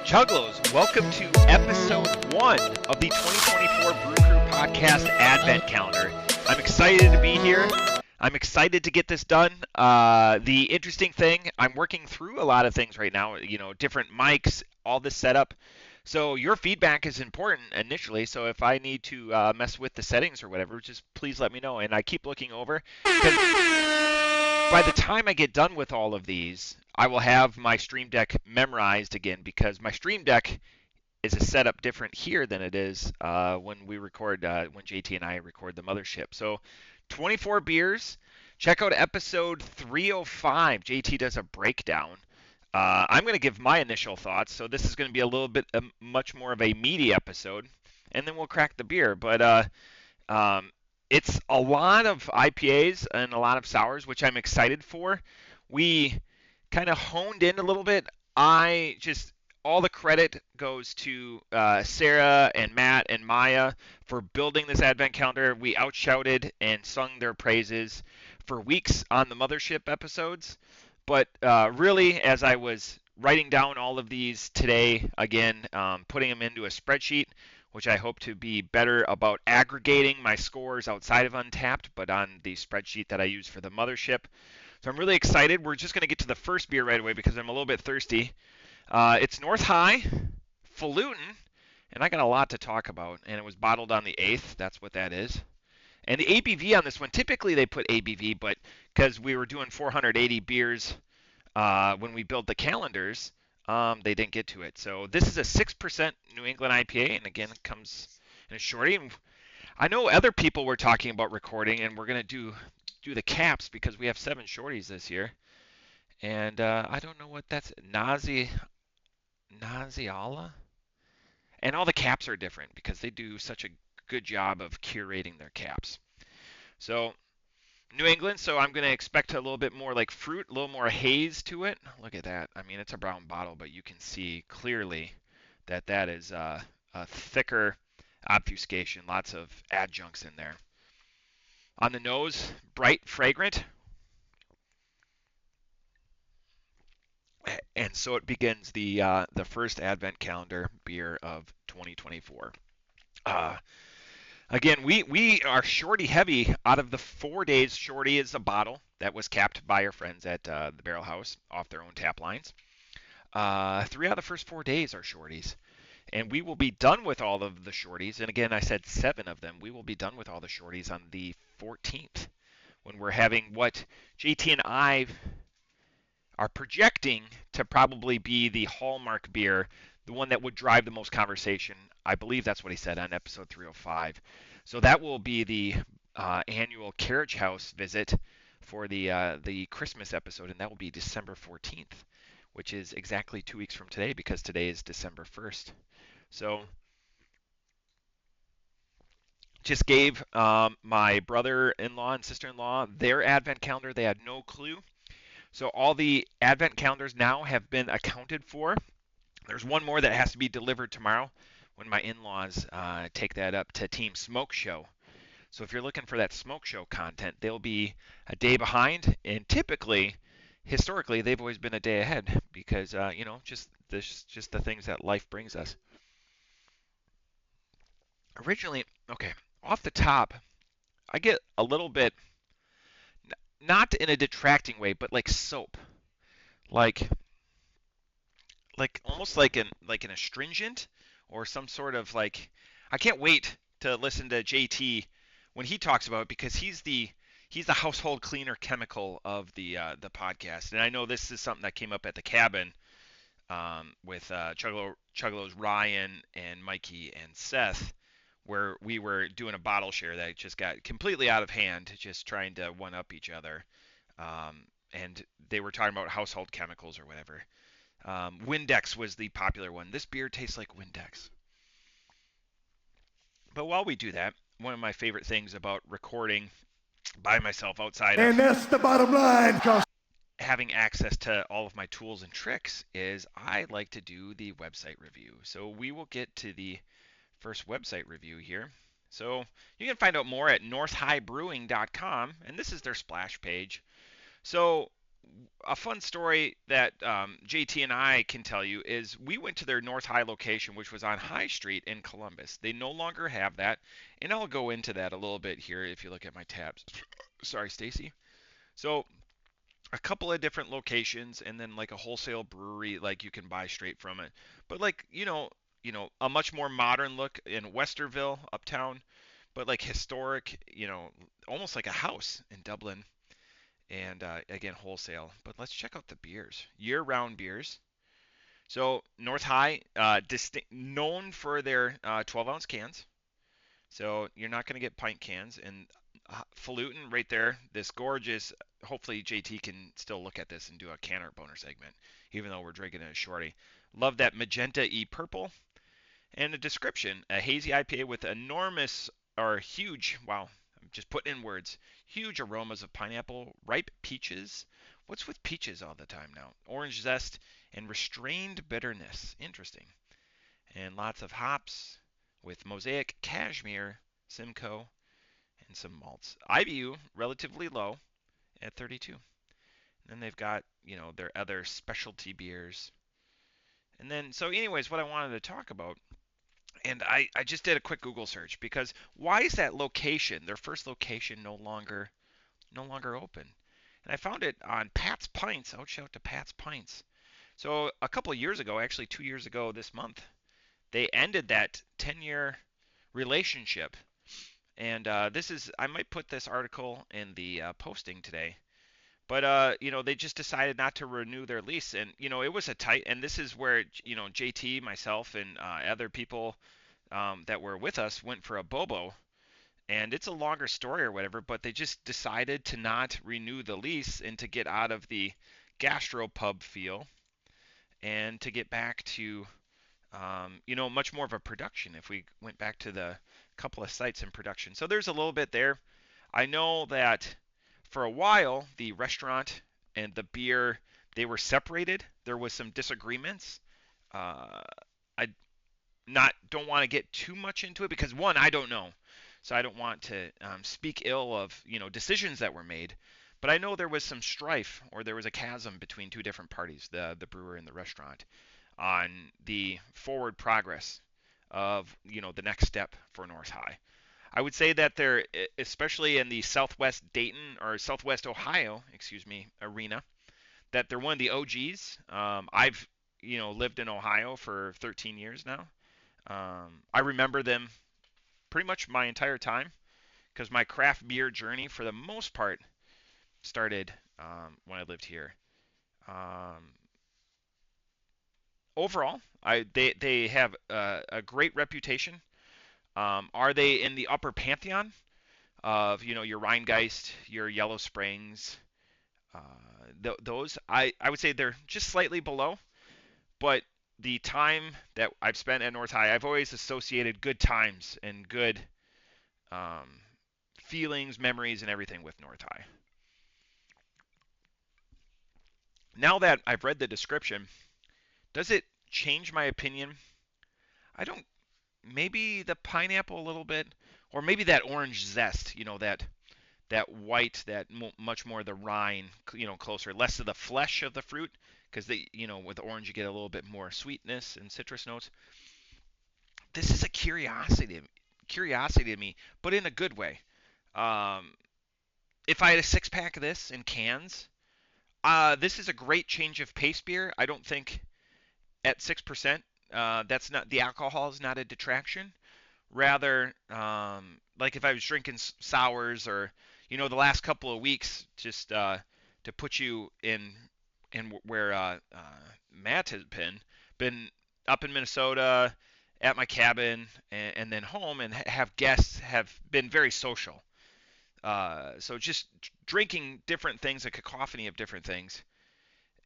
Chuggalos, welcome to episode 1 of the 2024 Brew Crew Podcast Advent Calendar. I'm excited to be here. I'm excited to get this done. The interesting thing, I'm working through a lot of things right now, different mics, all this setup. So your feedback is important initially, so if I need to mess with the settings or whatever, just please let me know. And I keep looking over, because by the time I get done with all of these, I will have my Stream Deck memorized again, because my Stream Deck is a setup different here than it is when we record, when JT and I record the mothership. So 24 beers. Check out episode 305. JT does a breakdown. I'm going to give my initial thoughts, so this is going to be a little bit much more of a meaty episode, and then we'll crack the beer. But it's a lot of IPAs and a lot of sours, which I'm excited for. We kind of honed in a little bit. All the credit goes to Sarah and Matt and Maya for building this advent calendar. We outshouted and sung their praises for weeks on the mothership episodes. But really, as I was writing down all of these today, again, putting them into a spreadsheet, which I hope to be better about aggregating my scores outside of Untapped, but on the spreadsheet that I use for the mothership. So I'm really excited. We're just going to get to the first beer right away because I'm a little bit thirsty. It's North High, Falutin, and I got a lot to talk about. And it was bottled on the 8th. That's what that is. And the ABV on this one, typically they put ABV, but because we were doing 480 beers when we built the calendars, they didn't get to it. So this is a 6% New England IPA, and again, it comes in a shorty. And I know other people were talking about recording, and we're going to do the caps because we have 7 shorties this year. And I don't know what that's, Naziala? And all the caps are different because they do such a good job of curating their caps. So New England, so I'm going to expect a little bit more like fruit, a little more haze to it. Look at that. I mean, it's a brown bottle, but you can see clearly that is a thicker obfuscation, lots of adjuncts in there. On the nose, bright, fragrant. And so it begins the first Advent Calendar beer of 2024. Again, we are shorty heavy. Out of the 4 days, shorty is a bottle that was capped by our friends at the Barrel House off their own tap lines. 3 out of the first 4 days are shorties. And we will be done with all of the shorties. And again, I said 7 of them. We will be done with all the shorties on the 14th when we're having what JT and I are projecting to probably be the hallmark beer, the one that would drive the most conversation. I believe that's what he said on episode 305. So that will be the annual Carriage House visit for the Christmas episode, and that will be December 14th, which is exactly 2 weeks from today because today is December 1st. So just gave my brother-in-law and sister-in-law their advent calendar. They had no clue. So all the advent calendars now have been accounted for. There's one more that has to be delivered tomorrow when my in-laws take that up to Team Smoke Show. So if you're looking for that Smoke Show content, they'll be a day behind. And typically, historically, they've always been a day ahead because, just the things that life brings us. Originally, okay, off the top, I get a little bit, not in a detracting way, but like soap. Like almost like an astringent or some sort of like. I can't wait to listen to JT when he talks about it because he's the household cleaner chemical of the podcast. And I know this is something that came up at the cabin with Chuggalos, Ryan, and Mikey and Seth, where we were doing a bottle share that just got completely out of hand, just trying to one up each other. And they were talking about household chemicals or whatever. Windex was the popular one. This beer tastes like Windex. But while we do that, one of my favorite things about recording by myself outside and that's the bottom line, having access to all of my tools and tricks is I like to do the website review. So we will get to the first website review here. So you can find out more at northhighbrewing.com, and this is their splash page. So a fun story that JT and I can tell you is we went to their North High location, which was on High Street in Columbus. They no longer have that, and I'll go into that a little bit here if you look at my tabs. Sorry, Stacy. So a couple of different locations, and then like a wholesale brewery, like you can buy straight from it. But like a much more modern look in Westerville, uptown, but like historic, almost like a house in Dublin and again wholesale. But let's check out the beers, year-round beers. So North High, known for their 12-ounce cans. So you're not going to get pint cans. And Falutin right there, this gorgeous. Hopefully JT can still look at this and do a canner boner segment, even though we're drinking it a shorty. Love that magenta e purple. And a description: a hazy IPA with enormous or huge, wow, I'm just putting in words, huge aromas of pineapple, ripe peaches. What's with peaches all the time now? Orange zest and restrained bitterness. Interesting. And lots of hops with Mosaic, Cashmere, Simcoe, and some malts. IBU relatively low at 32. And then they've got, their other specialty beers. And then, so anyways, what I wanted to talk about, and I just did a quick Google search because why is that location, their first location, no longer open? And I found it on Pat's Pints. Oh, shout out to Pat's Pints. So a couple of years ago, actually 2 years ago this month, they ended that 10-year relationship. And I might put this article in the posting today. But they just decided not to renew their lease, and it was a tight. And this is where JT, myself, and other people that were with us went for a bobo. And it's a longer story or whatever, but they just decided to not renew the lease and to get out of the gastropub feel and to get back to much more of a production if we went back to the couple of sites in production. So there's a little bit there. I know that for a while the restaurant and the beer, they were separated. There was some disagreements. I don't want to get too much into it because one, I don't know. So I don't want to speak ill of decisions that were made. But I know there was some strife or there was a chasm between two different parties, the brewer and the restaurant, on the forward progress of the next step for North High. I would say that they're especially in the Southwest Dayton or Southwest Ohio, arena, that they're one of the OGs. I've lived in Ohio for 13 years now. I remember them pretty much my entire time because my craft beer journey, for the most part, started when I lived here. Um, Overall, they have a great reputation. Are they in the upper pantheon of your Rheingeist, your Yellow Springs? Those I would say they're just slightly below, but the time that I've spent at North High, I've always associated good times and good um, feelings, memories, and everything with North High. Now that I've read the description, does it change my opinion? I don't. Maybe the pineapple a little bit, or maybe that orange zest. That white, that much more the rind, closer, less of the flesh of the fruit, because with orange you get a little bit more sweetness and citrus notes. This is a curiosity to me, but in a good way. Um, if I had a 6-pack of this in cans, this is a great change of pace beer. I don't think at 6%, that's not the alcohol is not a detraction. Rather, like if I was drinking sours or the last couple of weeks, just to put you in where Matt has been up in Minnesota at my cabin and then home and have guests have been very social. So just drinking different things, a cacophony of different things,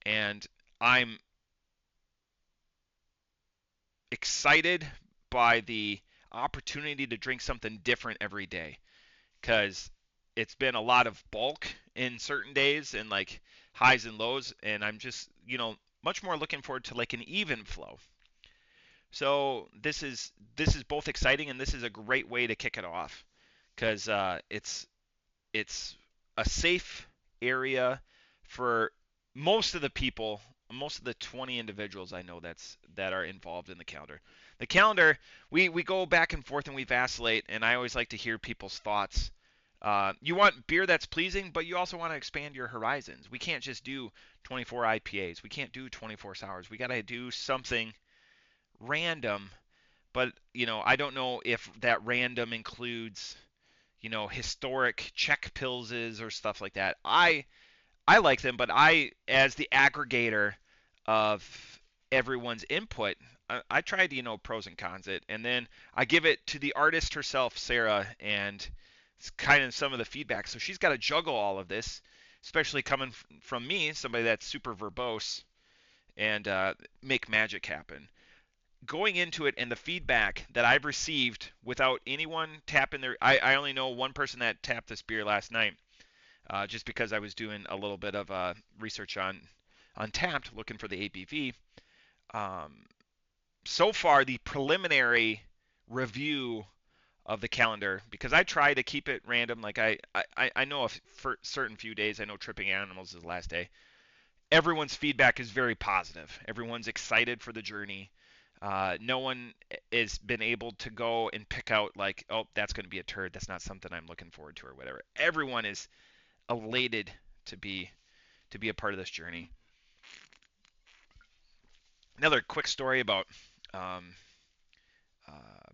and I'm excited by the opportunity to drink something different every day because it's been a lot of bulk in certain days and like highs and lows, and I'm just much more looking forward to like an even flow. So this is both exciting and this is a great way to kick it off because it's a safe area for most of the people, most of the 20 individuals I know that are involved in the calendar. The calendar, we go back and forth and we vacillate, and I always like to hear people's thoughts. You want beer that's pleasing, but you also want to expand your horizons. We can't just do 24 IPAs. We can't do 24 sours. We got to do something random, but I don't know if that random includes historic Czech pilses or stuff like that. I like them, but as the aggregator of everyone's input, I try to, pros and cons it, and then I give it to the artist herself, Sarah, and it's kind of some of the feedback. So she's got to juggle all of this, especially coming from me, somebody that's super verbose, and make magic happen. Going into it and the feedback that I've received without anyone tapping I only know one person that tapped this beer last night, just because I was doing a little bit of research on Untapped, looking for the ABV. Um, so far, the preliminary review of the calendar, because I try to keep it random. Like I know for certain few days, I know Tripping Animals is the last day. Everyone's feedback is very positive. Everyone's excited for the journey. No one has been able to go and pick out like, oh, that's going to be a turd. That's not something I'm looking forward to or whatever. Everyone is elated to be a part of this journey. Another quick story about um,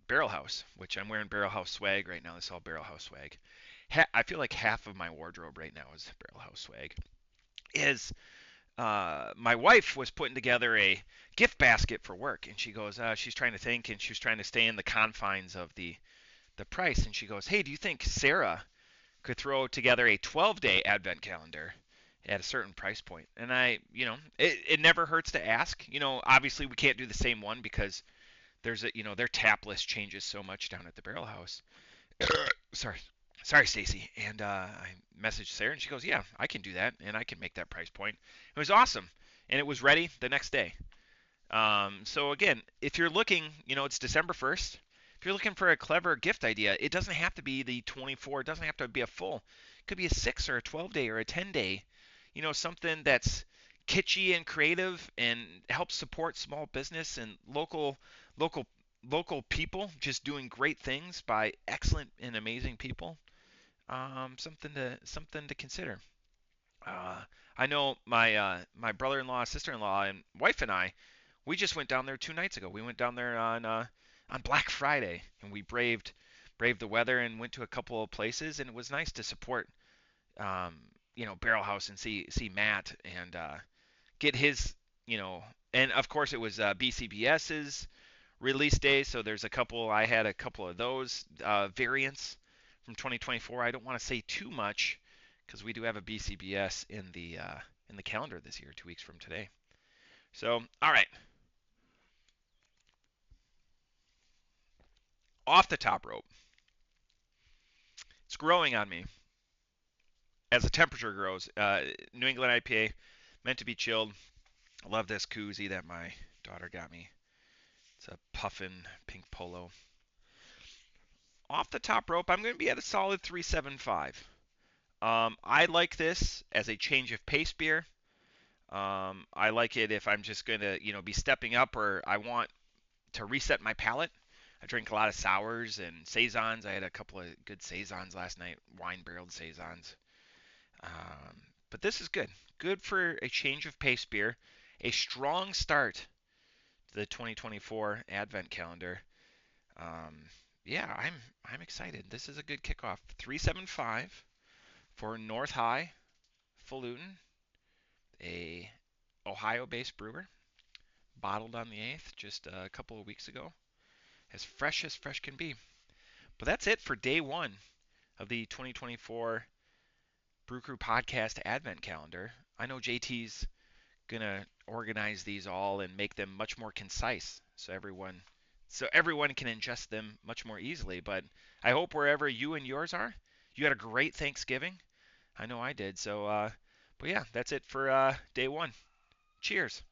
Barrel House, which I'm wearing Barrel House swag right now. This is all Barrel House swag. I feel like half of my wardrobe right now is Barrel House swag. Is My wife was putting together a gift basket for work, and she goes, she's trying to think, and she was trying to stay in the confines of the price, and she goes, hey, do you think Sarah could throw together a 12-day advent calendar at a certain price point? And it never hurts to ask. Obviously we can't do the same one because their tap list changes so much down at the Barrel House. Sorry, Stacy. And I messaged Sarah, and she goes, yeah, I can do that, and I can make that price point. It was awesome, and it was ready the next day. So again, if you're looking, it's December 1st. If you're looking for a clever gift idea, it doesn't have to be the 24. It doesn't have to be a full. It could be a 6 or a 12-day or a 10-day. Something that's kitschy and creative and helps support small business and local local people just doing great things by excellent and amazing people. Something to consider. Uh, I know my brother-in-law, sister-in-law, and wife and I, we just went down there 2 nights ago. We went down there on Black Friday, and we braved the weather and went to a couple of places, and it was nice to support um, Barrel House and see Matt and get his and of course it was BCBS's release day, so I had a couple of those variants from 2024. I don't want to say too much because we do have a BCBS in the calendar this year, 2 weeks from today. So, all right, off the top rope. It's growing on me as the temperature grows. New England IPA, meant to be chilled. I love this koozie that my daughter got me. It's a puffin pink polo. Off the top rope, I'm going to be at a solid 375. I like this as a change of pace beer. I like it if I'm just going to, be stepping up or I want to reset my palate. I drink a lot of sours and saisons. I had a couple of good saisons last night, wine barreled saisons. But this is good. Good for a change of pace beer. A strong start to the 2024 Advent calendar. Yeah, I'm excited. This is a good kickoff. 375 for North High Falutin, a Ohio-based brewer, bottled on the 8th just a couple of weeks ago. As fresh can be. But that's it for day one of the 2024 Brew Crew Podcast Advent Calendar. I know JT's going to organize these all and make them much more concise so everyone can ingest them much more easily. But I hope wherever you and yours are, you had a great Thanksgiving. I know I did. So, but yeah, that's it for day one. Cheers.